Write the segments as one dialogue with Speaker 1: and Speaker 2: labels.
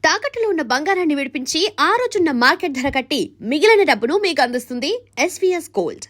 Speaker 1: తాకట్టులో ఉన్న బంగారాన్ని విడిపించి ఆ రోజున్న మార్కెట్ ధర కట్టి మిగిలిన డబ్బును మీకు అందిస్తుంది ఎస్వీఎస్ గోల్డ్.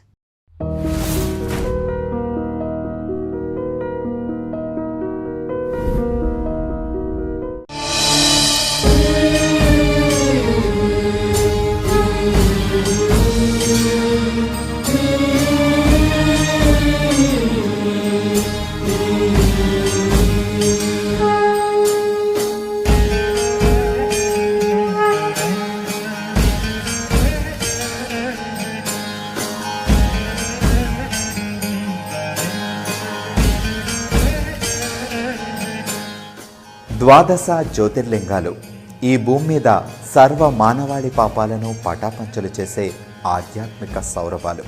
Speaker 2: ద్వాదశ జ్యోతిర్లింగాలు ఈ భూమి మీద సర్వ మానవాళి పాపాలను పటాపంచలు చేసే ఆధ్యాత్మిక సౌరభాలు.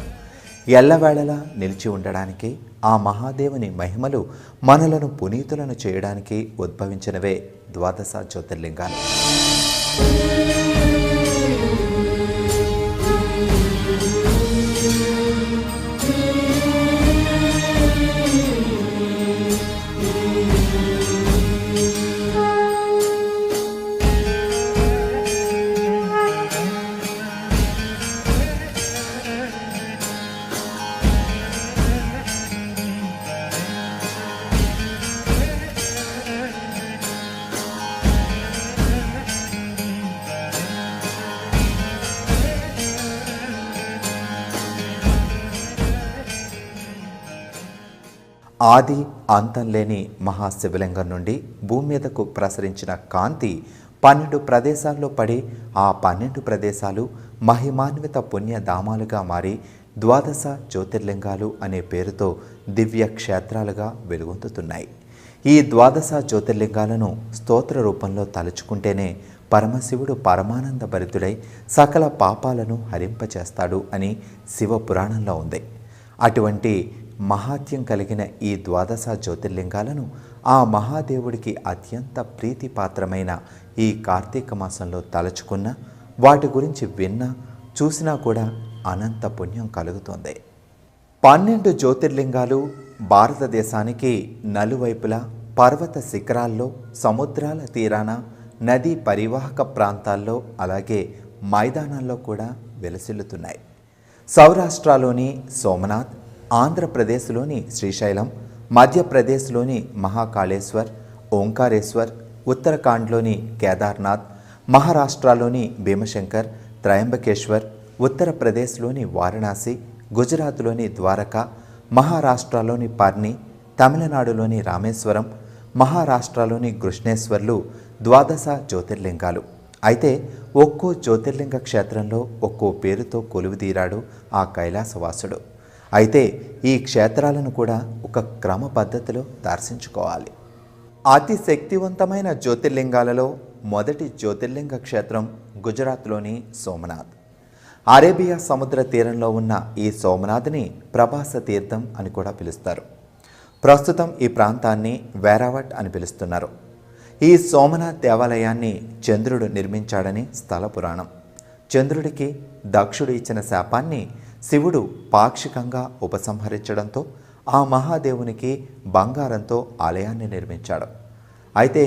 Speaker 2: ఎల్లవేళలా నిలిచి ఉండడానికి ఆ మహాదేవుని మహిమలు మనలను పునీతులను చేయడానికి ఉద్భవించినవే ద్వాదశ జ్యోతిర్లింగాలు. ఆది అంతం లేని మహాశివలింగం నుండి భూమి మీదకు ప్రసరించిన కాంతి 12 ప్రదేశాల్లో పడి ఆ 12 ప్రదేశాలు మహిమాన్విత పుణ్యధామాలుగా మారి ద్వాదశ జ్యోతిర్లింగాలు అనే పేరుతో దివ్య క్షేత్రాలుగా వెలుగొందుతున్నాయి. ఈ ద్వాదశ జ్యోతిర్లింగాలను స్తోత్ర రూపంలో తలుచుకుంటేనే పరమశివుడు పరమానంద భరితుడై సకల పాపాలను హరింపచేస్తాడు అని శివ పురాణంలో ఉంది. అటువంటి మహాత్యం కలిగిన ఈ ద్వాదశ జ్యోతిర్లింగాలను ఆ మహాదేవుడికి అత్యంత ప్రీతిపాత్రమైన ఈ కార్తీక మాసంలో తలచుకున్న వాటి గురించి విన్నా చూసినా కూడా అనంత పుణ్యం కలుగుతుంది. 12 జ్యోతిర్లింగాలు భారతదేశానికి నలువైపులా పర్వత శిఖరాల్లో, సముద్రాల తీరాన, నదీ పరివాహక ప్రాంతాల్లో, అలాగే మైదానాల్లో కూడా వెలసిల్లుతున్నాయి. సౌరాష్ట్రలోని సోమనాథ్, ఆంధ్రప్రదేశ్లోని శ్రీశైలం, మధ్యప్రదేశ్లోని మహాకాళేశ్వర్, ఓంకారేశ్వర్, ఉత్తరాఖండ్లోని కేదార్నాథ్, మహారాష్ట్రలోని భీమశంకర్, త్రయంబకేశ్వర్, ఉత్తరప్రదేశ్లోని వారణాసి, గుజరాత్లోని ద్వారకా, మహారాష్ట్రలోని పర్ని, తమిళనాడులోని రామేశ్వరం, మహారాష్ట్రలోని కృష్ణేశ్వర్లు ద్వాదశ జ్యోతిర్లింగాలు. అయితే ఒక్కో జ్యోతిర్లింగ క్షేత్రంలో ఒక్కో పేరుతో కొలువుదీరాడు ఆ కైలాసవాసుడు. అయితే ఈ క్షేత్రాలను కూడా ఒక క్రమ పద్ధతిలో దర్శించుకోవాలి. అతి శక్తివంతమైన జ్యోతిర్లింగాలలో మొదటి జ్యోతిర్లింగ క్షేత్రం గుజరాత్లోని సోమనాథ్. అరేబియా సముద్ర తీరంలో ఉన్న ఈ సోమనాథ్ని ప్రభాస తీర్థం అని కూడా పిలుస్తారు. ప్రస్తుతం ఈ ప్రాంతాన్ని వేరావట్ అని పిలుస్తున్నారు. ఈ సోమనాథ్ దేవాలయాన్ని చంద్రుడు నిర్మించాడని స్థల పురాణం. చంద్రుడికి దక్షుడు ఇచ్చిన శాపాన్ని శివుడు పాక్షికంగా ఉపసంహరించడంతో ఆ మహాదేవునికి బంగారంతో ఆలయాన్ని నిర్మించాడు. అయితే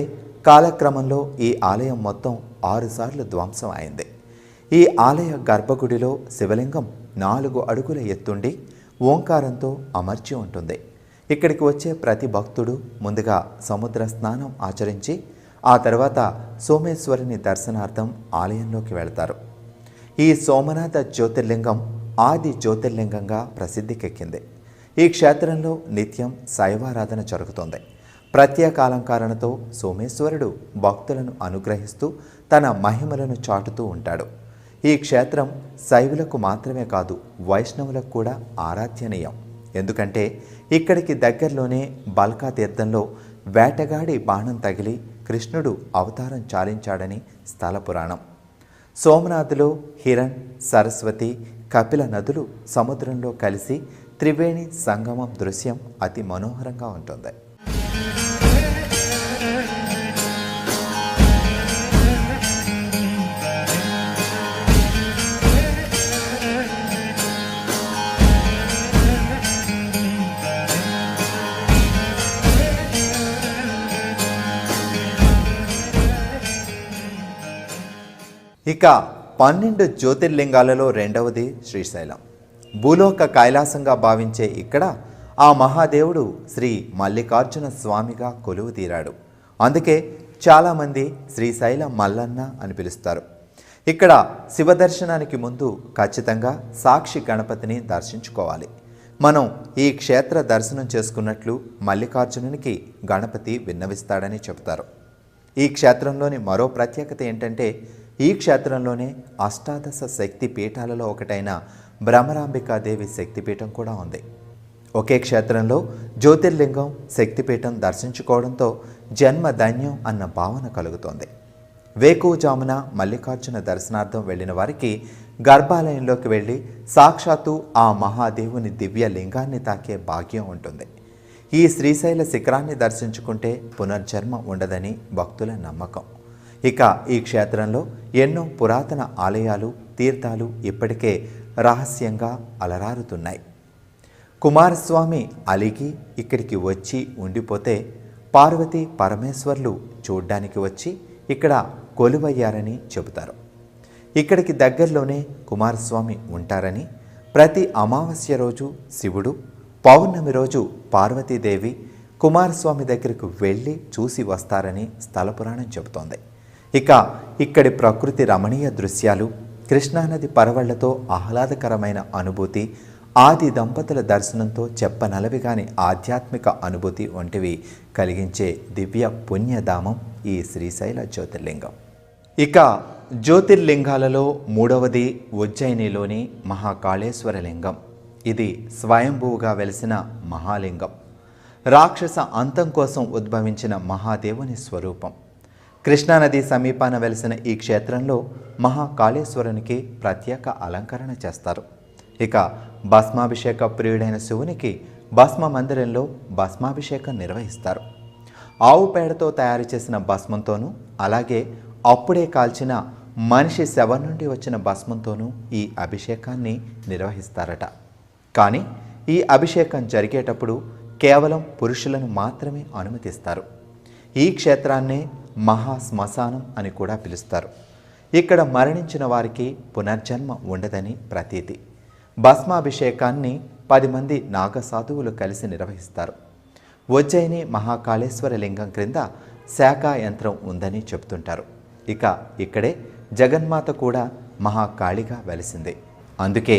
Speaker 2: కాలక్రమంలో ఈ ఆలయం మొత్తం 6 సార్లు ధ్వంసం అయింది. ఈ ఆలయ గర్భగుడిలో శివలింగం 4 అడుగుల ఎత్తుండి ఓంకారంతో అమర్చి ఉంటుంది. ఇక్కడికి వచ్చే ప్రతి భక్తుడు ముందుగా సముద్ర స్నానం ఆచరించి ఆ తర్వాత సోమేశ్వరుని దర్శనార్థం ఆలయంలోకి వెళతారు. ఈ సోమనాథ జ్యోతిర్లింగం ఆది జ్యోతిర్లింగంగా ప్రసిద్ధికెక్కింది. ఈ క్షేత్రంలో నిత్యం శైవారాధన జరుగుతుంది. ప్రత్యేక అలంకరణతో సోమేశ్వరుడు భక్తులను అనుగ్రహిస్తూ తన మహిమలను చాటుతూ ఉంటాడు. ఈ క్షేత్రం శైవులకు మాత్రమే కాదు, వైష్ణవులకు కూడా ఆరాధ్యనీయం. ఎందుకంటే ఇక్కడికి దగ్గరలోనే బల్కా తీర్థంలో వేటగాడి బాణం తగిలి కృష్ణుడు అవతారం చాలించాడని స్థల పురాణం. సోమనాథ్లో హిరణ్, సరస్వతి, కపిల నదులు సముద్రంలో కలిసి త్రివేణి సంగమం దృశ్యం అతి మనోహరంగా ఉంటుంది. ఇక 12 జ్యోతిర్లింగాలలో రెండవది శ్రీశైలం. భూలోక కైలాసంగా భావించే ఇక్కడ ఆ మహాదేవుడు శ్రీ మల్లికార్జున స్వామిగా కొలువు తీరాడు. అందుకే చాలామంది శ్రీశైల మల్లన్న అని పిలుస్తారు. ఇక్కడ శివ దర్శనానికి ముందు ఖచ్చితంగా సాక్షి గణపతిని దర్శించుకోవాలి. మనం ఈ క్షేత్ర దర్శనం చేసుకున్నట్లు మల్లికార్జునునికి గణపతి విన్నవిస్తాడని చెబుతారు. ఈ క్షేత్రంలోని మరో ప్రత్యేకత ఏంటంటే ఈ క్షేత్రంలోనే అష్టాదశ శక్తి పీఠాలలో ఒకటైన భ్రమరాంబికాదేవి శక్తిపీఠం కూడా ఉంది. ఒకే క్షేత్రంలో జ్యోతిర్లింగం, శక్తిపీఠం దర్శించుకోవడంతో జన్మ ధన్యం అన్న భావన కలుగుతోంది. వేకువజామున మల్లికార్జున దర్శనార్థం వెళ్ళిన వారికి గర్భాలయంలోకి వెళ్ళి సాక్షాత్తు ఆ మహాదేవుని దివ్య లింగాన్ని తాకే భాగ్యం ఉంటుంది. ఈ శ్రీశైల శిఖరాన్ని దర్శించుకుంటే పునర్జన్మ ఉండదని భక్తుల నమ్మకం. ఇక ఈ క్షేత్రంలో ఎన్నో పురాతన ఆలయాలు, తీర్థాలు ఇప్పటికే రహస్యంగా అలరారుతున్నాయి. కుమారస్వామి అలిగి ఇక్కడికి వచ్చి ఉండిపోతే పార్వతీ పరమేశ్వర్లు చూడ్డానికి వచ్చి ఇక్కడ కొలువయ్యారని చెబుతారు. ఇక్కడికి దగ్గరలోనే కుమారస్వామి ఉంటారని, ప్రతి అమావాస్య రోజు శివుడు, పౌర్ణమి రోజు పార్వతీదేవి కుమారస్వామి దగ్గరకు వెళ్ళి చూసి వస్తారని స్థల పురాణం చెబుతోంది. ఇక ఇక్కడి ప్రకృతి రమణీయ దృశ్యాలు, కృష్ణానది పరవళ్లతో ఆహ్లాదకరమైన అనుభూతి, ఆది దంపతుల దర్శనంతో చెప్పనలవిగాని ఆధ్యాత్మిక అనుభూతి వంటివి కలిగించే దివ్య పుణ్యధామం ఈ శ్రీశైల జ్యోతిర్లింగం. ఇక జ్యోతిర్లింగాలలో మూడవది ఉజ్జయినిలోని మహాకాళేశ్వర లింగం. ఇది స్వయంభూగా వెలిసిన మహాలింగం. రాక్షస అంతం కోసం ఉద్భవించిన మహాదేవుని స్వరూపం. కృష్ణానది సమీపాన వెలిసిన ఈ క్షేత్రంలో మహాకాళేశ్వరునికి ప్రత్యేక అలంకరణ చేస్తారు. ఇక భస్మాభిషేక ప్రియుడైన శివునికి భస్మ మందిరంలో భస్మాభిషేకం నిర్వహిస్తారు. ఆవు పేడతో తయారు చేసిన భస్మంతోనూ, అలాగే అప్పుడే కాల్చిన మనిషి శవం నుండి వచ్చిన భస్మంతోనూ ఈ అభిషేకాన్ని నిర్వహిస్తారట. కానీ ఈ అభిషేకం జరిగేటప్పుడు కేవలం పురుషులను మాత్రమే అనుమతిస్తారు. ఈ క్షేత్రాన్నే మహా శ్మశానం అని కూడా పిలుస్తారు. ఇక్కడ మరణించిన వారికి పునర్జన్మ ఉండదని ప్రతీతి. భస్మాభిషేకాన్ని 10 మంది నాగసాధువులు కలిసి నిర్వహిస్తారు. ఉజ్జయిని మహాకాళేశ్వర లింగం క్రింద శాఖా యంత్రం ఉందని చెబుతుంటారు. ఇక ఇక్కడే జగన్మాత కూడా మహాకాళిగా వెలిసింది. అందుకే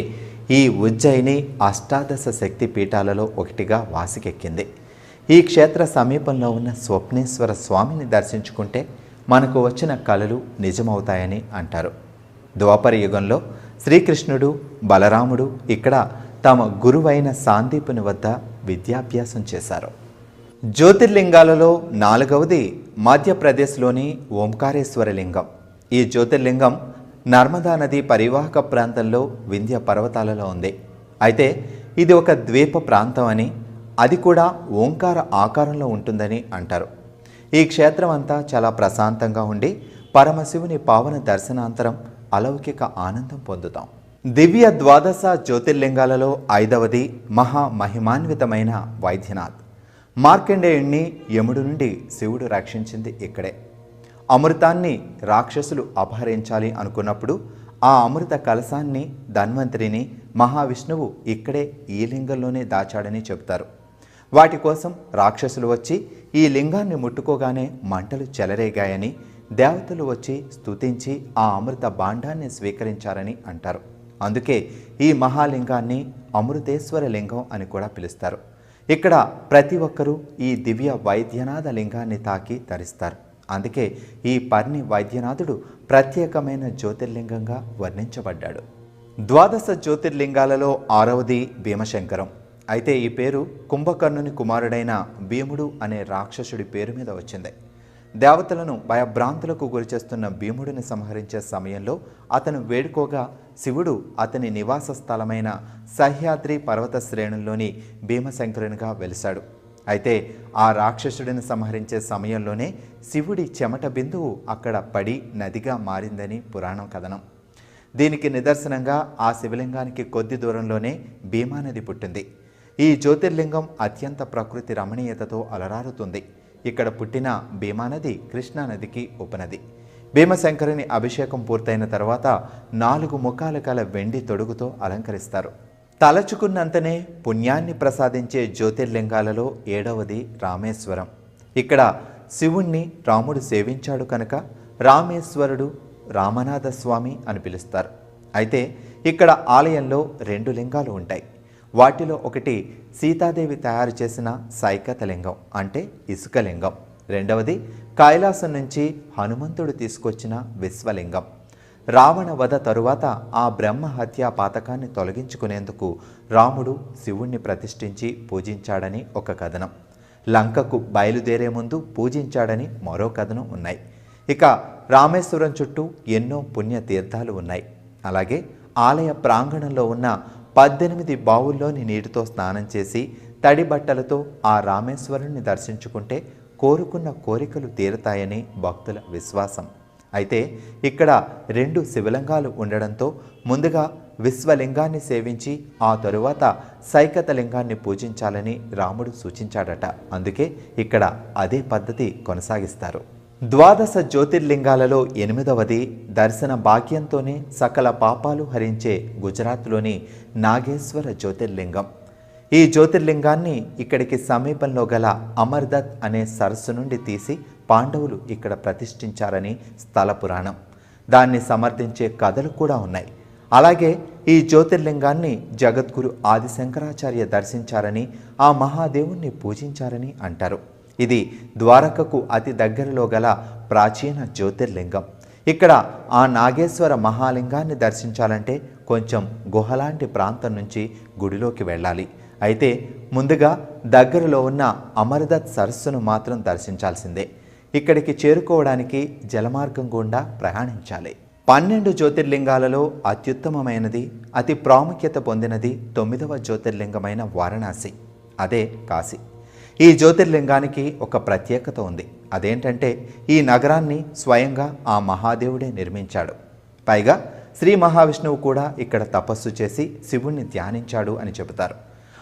Speaker 2: ఈ ఉజ్జయిని అష్టాదశ శక్తి పీఠాలలో ఒకటిగా వాసికెక్కింది. ఈ క్షేత్ర సమీపంలో ఉన్న స్వప్నేశ్వర స్వామిని దర్శించుకుంటే మనకు వచ్చిన కలలు నిజమవుతాయని అంటారు. ద్వాపర యుగంలో శ్రీకృష్ణుడు, బలరాముడు ఇక్కడ తమ గురువైన సాందీపుని వద్ద విద్యాభ్యాసం చేశారు. జ్యోతిర్లింగాలలో 4వది మధ్యప్రదేశ్లోని ఓంకారేశ్వర లింగం. ఈ జ్యోతిర్లింగం నర్మదా నది పరివాహక ప్రాంతంలో వింధ్య పర్వతాలలో ఉంది. అయితే ఇది ఒక ద్వీప ప్రాంతం అని, అది కూడా ఓంకార ఆకారంలో ఉంటుందని అంటారు. ఈ క్షేత్రం అంతా చాలా ప్రశాంతంగా ఉండి పరమశివుని పావన దర్శనాంతరం అలౌకిక ఆనందం పొందుతాం. దివ్య ద్వాదశ జ్యోతిర్లింగాలలో 5వది మహామహిమాన్వితమైన వైద్యనాథ్. మార్కండేయుణ్ణి యముడు నుండి శివుడు రక్షించింది ఇక్కడే. అమృతాన్ని రాక్షసులు అపహరించాలి అనుకున్నప్పుడు ఆ అమృత కలశాన్ని, ధన్వంతరిని మహావిష్ణువు ఇక్కడే ఈ లింగంలోనే దాచాడని చెబుతారు. వాటి కోసం రాక్షసులు వచ్చి ఈ లింగాన్ని ముట్టుకోగానే మంటలు చెలరేగాయని, దేవతలు వచ్చి స్తుతించి ఆ అమృత భాండాన్ని స్వీకరించారని అంటారు. అందుకే ఈ మహాలింగాన్ని అమృతేశ్వర లింగం అని కూడా పిలుస్తారు. ఇక్కడ ప్రతి ఒక్కరూ ఈ దివ్య వైద్యనాథ లింగాన్ని తాకి ధరిస్తారు. అందుకే ఈ పర్ణి వైద్యనాథుడు ప్రత్యేకమైన జ్యోతిర్లింగంగా వర్ణించబడ్డాడు. ద్వాదశ జ్యోతిర్లింగాలలో 6వది భీమశంకరం. అయితే ఈ పేరు కుంభకర్ణుని కుమారుడైన భీముడు అనే రాక్షసుడి పేరు మీద వచ్చింది. దేవతలను భయభ్రాంతులకు గురిచేస్తున్న భీముడిని సంహరించే సమయంలో అతను వేడుకోగా శివుడు అతని నివాస స్థలమైన సహ్యాద్రి పర్వత శ్రేణుల్లోని భీమశంకరునిగా వెలిశాడు. అయితే ఆ రాక్షసుడిని సంహరించే సమయంలోనే శివుడి చెమట బిందువు అక్కడ పడి నదిగా మారిందని పురాణం కథనం. దీనికి నిదర్శనంగా ఆ శివలింగానికి కొద్ది దూరంలోనే భీమానది పుట్టింది. ఈ జ్యోతిర్లింగం అత్యంత ప్రకృతి రమణీయతతో అలరారుతుంది. ఇక్కడ పుట్టిన భీమానది కృష్ణానదికి ఉపనది. భీమశంకరుని అభిషేకం పూర్తయిన తర్వాత 4 ముఖాలు గల వెండి తొడుగుతో అలంకరిస్తారు. తలచుకున్నంతనే పుణ్యాన్ని ప్రసాదించే జ్యోతిర్లింగాలలో 7వది రామేశ్వరం. ఇక్కడ శివుణ్ణి రాముడు సేవించాడు కనుక రామేశ్వరుడు, రామనాథ స్వామి అని పిలుస్తారు. అయితే ఇక్కడ ఆలయంలో 2 లింగాలు ఉంటాయి. వాటిలో ఒకటి సీతాదేవి తయారు చేసిన సైకత లింగం అంటే ఇసుక లింగం. రెండవది కైలాసం నుంచి హనుమంతుడు తీసుకొచ్చిన విశ్వలింగం. రావణ వధ తరువాత ఆ బ్రహ్మ హత్యా పాతకాన్ని తొలగించుకునేందుకు రాముడు శివుణ్ణి ప్రతిష్ఠించి పూజించాడని ఒక కథనం, లంకకు బయలుదేరే ముందు పూజించాడని మరో కథనం ఉన్నాయి. ఇక రామేశ్వరం చుట్టూ ఎన్నో పుణ్య తీర్థాలు ఉన్నాయి. అలాగే ఆలయ ప్రాంగణంలో ఉన్న 18 బావుల్లోని నీటితో స్నానం చేసి తడి బట్టలతో ఆ రామేశ్వరుణ్ణి దర్శించుకుంటే కోరుకున్న కోరికలు తీరతాయని భక్తుల విశ్వాసం. అయితే ఇక్కడ 2 శివలింగాలు ఉండడంతో ముందుగా విశ్వలింగాన్ని సేవించి ఆ తరువాత సైకత లింగాన్ని పూజించాలని రాముడు సూచించాడట. అందుకే ఇక్కడ అదే పద్ధతి కొనసాగిస్తారు. 12 జ్యోతిర్లింగాలలో 8వది దర్శన భాగ్యంతోనే సకల పాపాలు హరించే గుజరాత్లోని నాగేశ్వర జ్యోతిర్లింగం. ఈ జ్యోతిర్లింగాన్ని ఇక్కడికి సమీపంలో గల అమర్దత్ అనే సరస్సు నుండి తీసి పాండవులు ఇక్కడ ప్రతిష్ఠించారని స్థల పురాణం. దాన్ని సమర్థించే కథలు కూడా ఉన్నాయి. అలాగే ఈ జ్యోతిర్లింగాన్ని జగద్గురు ఆదిశంకరాచార్య దర్శించారని, ఆ మహాదేవుణ్ణి పూజించారని అంటారు. ఇది ద్వారకకు అతి దగ్గరలో గల ప్రాచీన జ్యోతిర్లింగం. ఇక్కడ ఆ నాగేశ్వర మహాలింగాన్ని దర్శించాలంటే కొంచెం గుహలాంటి ప్రాంతం నుంచి గుడిలోకి వెళ్ళాలి. అయితే ముందుగా దగ్గరలో ఉన్న అమర్దత్ సరస్సును మాత్రం దర్శించాల్సిందే. ఇక్కడికి చేరుకోవడానికి జలమార్గం గుండా ప్రయాణించాలి. 12 జ్యోతిర్లింగాలలో అత్యుత్తమమైనది, అతి ప్రాముఖ్యత పొందినది 9వ జ్యోతిర్లింగమైన వారణాసి, అదే కాశీ. ఈ జ్యోతిర్లింగానికి ఒక ప్రత్యేకత ఉంది. అదేంటంటే ఈ నగరాన్ని స్వయంగా ఆ మహాదేవుడే నిర్మించాడు. పైగా శ్రీ మహావిష్ణువు కూడా ఇక్కడ తపస్సు చేసి శివుణ్ణి ధ్యానించాడు అని చెబుతారు.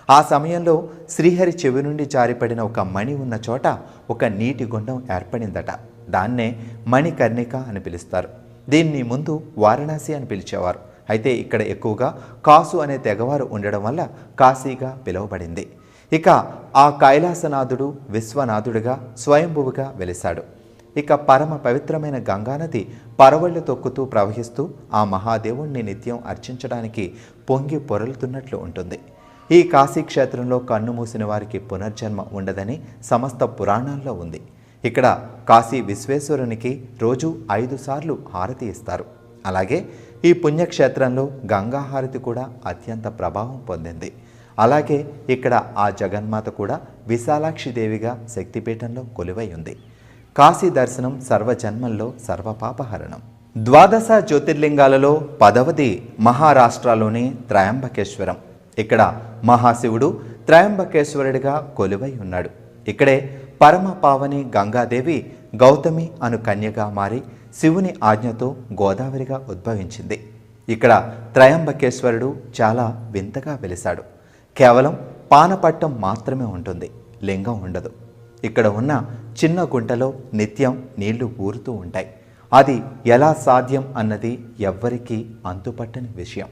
Speaker 2: ఆ సమయంలో శ్రీహరి చెవి నుండి జారిపడిన ఒక మణి ఉన్న చోట ఒక నీటి గుండం ఏర్పడిందట. దాన్నే మణికర్ణిక అని పిలుస్తారు. దీన్ని ముందు వారణాసి అని పిలిచేవారు. అయితే ఇక్కడ ఎక్కువగా కాసు అనే తెగవారు ఉండడం వల్ల కాశీగా పిలువబడింది. ఇక ఆ కైలాసనాథుడు విశ్వనాథుడిగా స్వయంభువుగా వెలిశాడు. ఇక పరమ పవిత్రమైన గంగానది పరవళ్ళు తొక్కుతూ ప్రవహిస్తూ ఆ మహాదేవుణ్ణి నిత్యం అర్చించడానికి పొంగి పొరలుతున్నట్లు ఉంటుంది. ఈ కాశీక్షేత్రంలో కన్ను మూసిన వారికి పునర్జన్మ ఉండదని సమస్త పురాణాల్లో ఉంది. ఇక్కడ కాశీ విశ్వేశ్వరునికి రోజు 5 సార్లు హారతి ఇస్తారు. అలాగే ఈ పుణ్యక్షేత్రంలో గంగా హారతి కూడా అత్యంత ప్రభావం పొందింది. అలాగే ఇక్కడ ఆ జగన్మాత కూడా విశాలాక్షిదేవిగా శక్తిపీఠంలో కొలువై ఉంది. కాశీ దర్శనం సర్వజన్మల్లో సర్వపాపహరణం. 12 జ్యోతిర్లింగాలలో 10వది మహారాష్ట్రలోని త్రయంబకేశ్వరం. ఇక్కడ మహాశివుడు త్రయంబకేశ్వరుడిగా కొలువై ఉన్నాడు. ఇక్కడే పరమ పావని గంగాదేవి గౌతమి అను కన్యగా మారి శివుని ఆజ్ఞతో గోదావరిగా ఉద్భవించింది. ఇక్కడ త్రయంబకేశ్వరుడు చాలా వింతగా వెలిశాడు. కేవలం పానపట్టం మాత్రమే ఉంటుంది, లింగం ఉండదు. ఇక్కడ ఉన్న చిన్న గుంటలో నిత్యం నీళ్లు ఊరుతూ ఉంటాయి. అది ఎలా సాధ్యం అన్నది ఎవ్వరికీ అంతుపట్టని విషయం.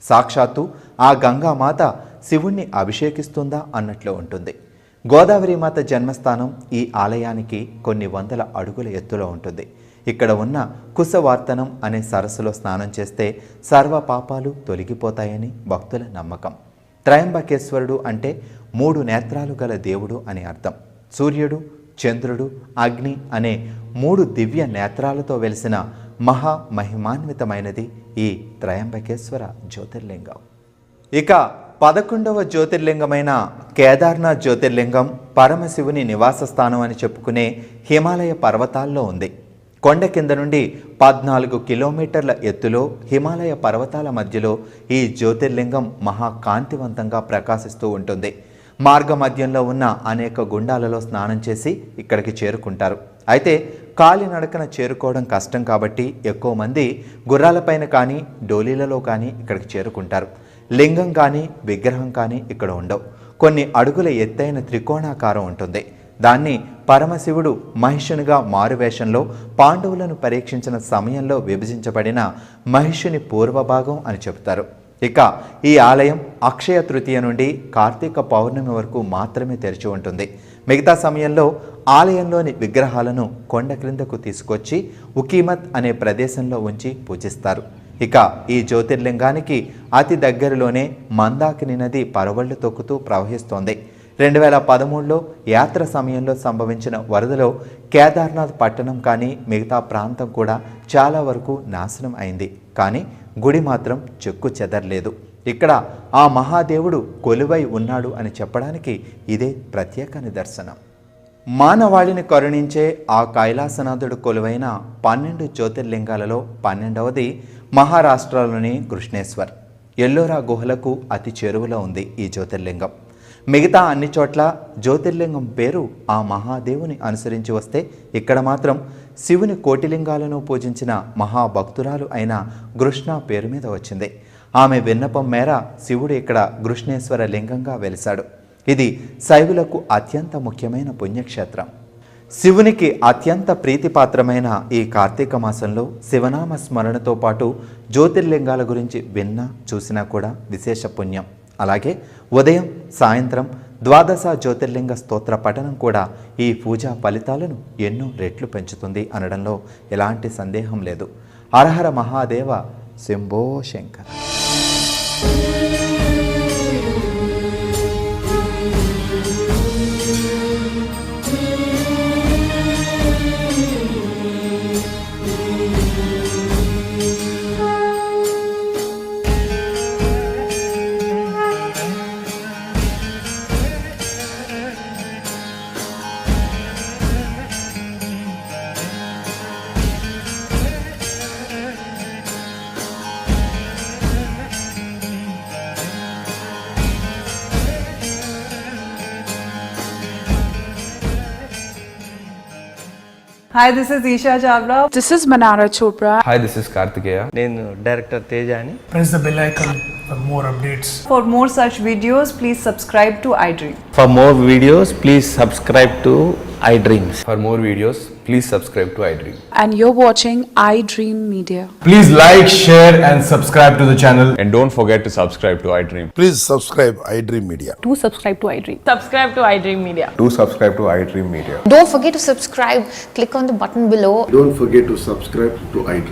Speaker 2: సాక్షాత్తు ఆ గంగామాత శివుణ్ణి అభిషేకిస్తుందా అన్నట్లు ఉంటుంది. గోదావరి మాత జన్మస్థానం ఈ ఆలయానికి కొన్ని వందల అడుగుల ఎత్తులో ఉంటుంది. ఇక్కడ ఉన్న కుశవార్తనం అనే సరస్సులో స్నానం చేస్తే సర్వ పాపాలు తొలగిపోతాయని భక్తుల నమ్మకం. త్రయంబకేశ్వరుడు అంటే 3 నేత్రాలు గల దేవుడు అని అర్థం. సూర్యుడు, చంద్రుడు, అగ్ని అనే 3 దివ్య నేత్రాలతో వెలిసిన మహామహిమాన్వితమైనది ఈ త్రయంబకేశ్వర జ్యోతిర్లింగం. ఇక 11వ జ్యోతిర్లింగమైన కేదార్నాథ్ జ్యోతిర్లింగం పరమశివుని నివాస స్థానం అని చెప్పుకునే హిమాలయ పర్వతాల్లో ఉంది. కొండ కింద నుండి 14 కిలోమీటర్ల ఎత్తులో హిమాలయ పర్వతాల మధ్యలో ఈ జ్యోతిర్లింగం మహాకాంతివంతంగా ప్రకాశిస్తూ ఉంటుంది. మార్గ మధ్యంలో ఉన్న అనేక గుండాలలో స్నానం చేసి ఇక్కడికి చేరుకుంటారు. అయితే కాలినడకన చేరుకోవడం కష్టం కాబట్టి ఎక్కువ మంది గుర్రాలపైన కానీ డోలీలలో కానీ ఇక్కడికి చేరుకుంటారు. లింగం కానీ విగ్రహం కానీ ఇక్కడ ఉండవు. కొన్ని అడుగుల ఎత్తైన త్రికోణాకారం ఉంటుంది. దాన్ని పరమశివుడు మహిషునిగా మారువేషంలో పాండవులను పరీక్షించిన సమయంలో విభజించబడిన మహిషుని పూర్వభాగం అని చెబుతారు. ఇక ఈ ఆలయం అక్షయ తృతీయ నుండి కార్తీక పౌర్ణమి వరకు మాత్రమే తెరిచి ఉంటుంది. మిగతా సమయంలో ఆలయంలోని విగ్రహాలను కొండ క్రిందకు తీసుకొచ్చి ఉకీమత్ అనే ప్రదేశంలో ఉంచి పూజిస్తారు. ఇక ఈ జ్యోతిర్లింగానికి అతి దగ్గరలోనే మందాకిని నది పరవళ్లు తొక్కుతూ ప్రవహిస్తోంది. 2013లో యాత్ర సమయంలో సంభవించిన వరదలో కేదార్నాథ్ పట్టణం కానీ మిగతా ప్రాంతం కూడా చాలా వరకు నాశనం అయింది. కానీ గుడి మాత్రం చెక్కు చెదరలేదు. ఇక్కడ ఆ మహాదేవుడు కొలువై ఉన్నాడు అని చెప్పడానికి ఇదే ప్రత్యేక నిదర్శనం. మానవాళిని కరుణించే ఆ కైలాసనాథుడు కొలువైన 12 జ్యోతిర్లింగాలలో 12వది మహారాష్ట్రలోని కృష్ణేశ్వర్. ఎల్లోరా గుహలకు అతి చేరువలో ఉంది ఈ జ్యోతిర్లింగం. మిగతా అన్ని చోట్ల జ్యోతిర్లింగం పేరు ఆ మహాదేవుని అనుసరించి వస్తే ఇక్కడ మాత్రం శివుని కోటిలింగాలను పూజించిన మహాభక్తురాలు అయిన కృష్ణ పేరు మీద వచ్చింది. ఆమె విన్నపం మేర శివుడు ఇక్కడ కృష్ణేశ్వర లింగంగా వెలిశాడు. ఇది శైవులకు అత్యంత ముఖ్యమైన పుణ్యక్షేత్రం. శివునికి అత్యంత ప్రీతిపాత్రమైన ఈ కార్తీక మాసంలో శివనామ స్మరణతో పాటు జ్యోతిర్లింగాల గురించి విన్నా చూసినా కూడా విశేష పుణ్యం. అలాగే ఉదయం సాయంత్రం ద్వాదశ జ్యోతిర్లింగ స్తోత్ర పఠనం కూడా ఈ పూజా ఫలితాలను ఎన్నో రెట్లు పెంచుతుంది అనడంలో ఎలాంటి సందేహం లేదు. హరహర Mahadeva Shambho Shankara.
Speaker 3: Hi, this is Isha Chavla.
Speaker 4: This is Manara Chopra.
Speaker 5: Hi, this is Kartikeya.
Speaker 6: నేను డైరెక్టర్ తేజ అని.
Speaker 7: Press the bell icon for more updates.
Speaker 3: For more such videos, please subscribe to iDream.
Speaker 6: For more videos, please subscribe to iDreams.
Speaker 5: For more videos, please subscribe to iDream.
Speaker 4: And you're watching iDream Media.
Speaker 8: Please like, share, and subscribe to the channel.
Speaker 5: And don't forget to subscribe to iDream.
Speaker 9: Please subscribe iDream Media.
Speaker 10: Do subscribe to iDream.
Speaker 3: Subscribe to iDream Media.
Speaker 5: Do subscribe to iDream Media.
Speaker 10: Don't forget to subscribe. Click on the button below.
Speaker 9: Don't forget to subscribe to iDream.